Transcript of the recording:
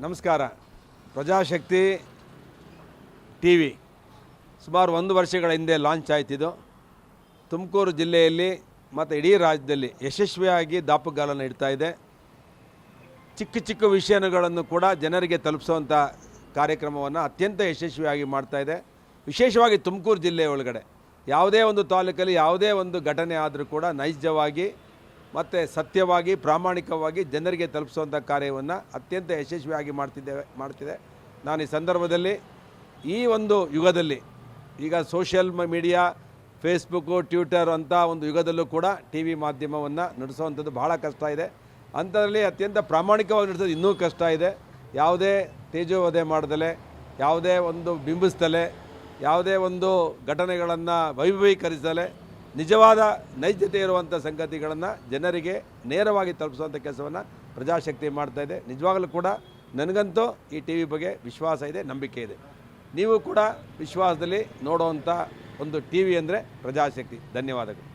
ನಮಸ್ಕಾರ. ಪ್ರಜಾಶಕ್ತಿ T V ಸುಮಾರು 1 ವರ್ಷಗಳ ಹಿಂದೆ ಲಾಂಚ್ ಆಯ್ತಿದ್ದು. ತುಮಕೂರು ಜಿಲ್ಲೆಯಲ್ಲಿ ಮತ್ತು ಇಡೀ ರಾಜ್ಯದಲ್ಲಿ ಯಶಸ್ವಿಯಾಗಿ ದಾಪುಗಾಲನ್ನು ಇಡ್ತಾ ಇದೆ. ಚಿಕ್ಕ ಚಿಕ್ಕ ವಿಷಯಗಳನ್ನು ಕೂಡ ಜನರಿಗೆ ತಲುಪಿಸುವಂಥ ಕಾರ್ಯಕ್ರಮವನ್ನು ಅತ್ಯಂತ ಯಶಸ್ವಿಯಾಗಿ ಮಾಡ್ತಾ ಇದೆ. ವಿಶೇಷವಾಗಿ ತುಮಕೂರು ಜಿಲ್ಲೆಯ ಒಳಗಡೆ ಯಾವುದೇ ಒಂದು ತಾಲೂಕಲ್ಲಿ ಯಾವುದೇ ಒಂದು ಘಟನೆ ಆದರೂ ಕೂಡ ನೈಜವಾಗಿ ಮತ್ತು ಸತ್ಯವಾಗಿ ಪ್ರಾಮಾಣಿಕವಾಗಿ ಜನರಿಗೆ ತಲುಪಿಸುವಂಥ ಕಾರ್ಯವನ್ನು ಅತ್ಯಂತ ಯಶಸ್ವಿಯಾಗಿ ಮಾಡ್ತಿದೆ. ನಾನು ಈ ಸಂದರ್ಭದಲ್ಲಿ ಈ ಒಂದು ಯುಗದಲ್ಲಿ ಈಗ ಸೋಷಿಯಲ್ ಮೀಡಿಯಾ ಫೇಸ್ಬುಕ್ಕು ಟ್ವಿಟರ್ ಅಂಥ ಒಂದು ಯುಗದಲ್ಲೂ ಕೂಡ ಟಿ ವಿ ಮಾಧ್ಯಮವನ್ನು ನಡೆಸುವಂಥದ್ದು ಬಹಳ ಕಷ್ಟ ಇದೆ. ಅಂಥದ್ರಲ್ಲಿ ಅತ್ಯಂತ ಪ್ರಾಮಾಣಿಕವಾಗಿ ನಡೆಸೋದು ಇನ್ನೂ ಕಷ್ಟ ಇದೆ. ಯಾವುದೇ ತೇಜೋವಧೆ ಮಾಡ್ದಲೆ, ಯಾವುದೇ ಒಂದು ಬಿಂಬಿಸ್ತಲೆ, ಯಾವುದೇ ಒಂದು ಘಟನೆಗಳನ್ನು ವೈಭವೀಕರಿಸಲೆ ನಿಜವಾದ ನೈಜತೆ ಇರುವಂಥ ಸಂಗತಿಗಳನ್ನು ಜನರಿಗೆ ನೇರವಾಗಿ ತಲುಪಿಸುವಂಥ ಕೆಲಸವನ್ನು ಪ್ರಜಾಶಕ್ತಿ ಮಾಡ್ತಾ ಇದೆ. ನಿಜವಾಗಲೂ ಕೂಡ ನನಗಂತೂ ಈ ಟಿ ವಿ ಬಗ್ಗೆ ವಿಶ್ವಾಸ ಇದೆ, ನಂಬಿಕೆ ಇದೆ. ನೀವು ಕೂಡ ವಿಶ್ವಾಸದಲ್ಲಿ ನೋಡುವಂಥ ಒಂದು ಟಿ ವಿ ಅಂದರೆ ಪ್ರಜಾಶಕ್ತಿ. ಧನ್ಯವಾದಗಳು.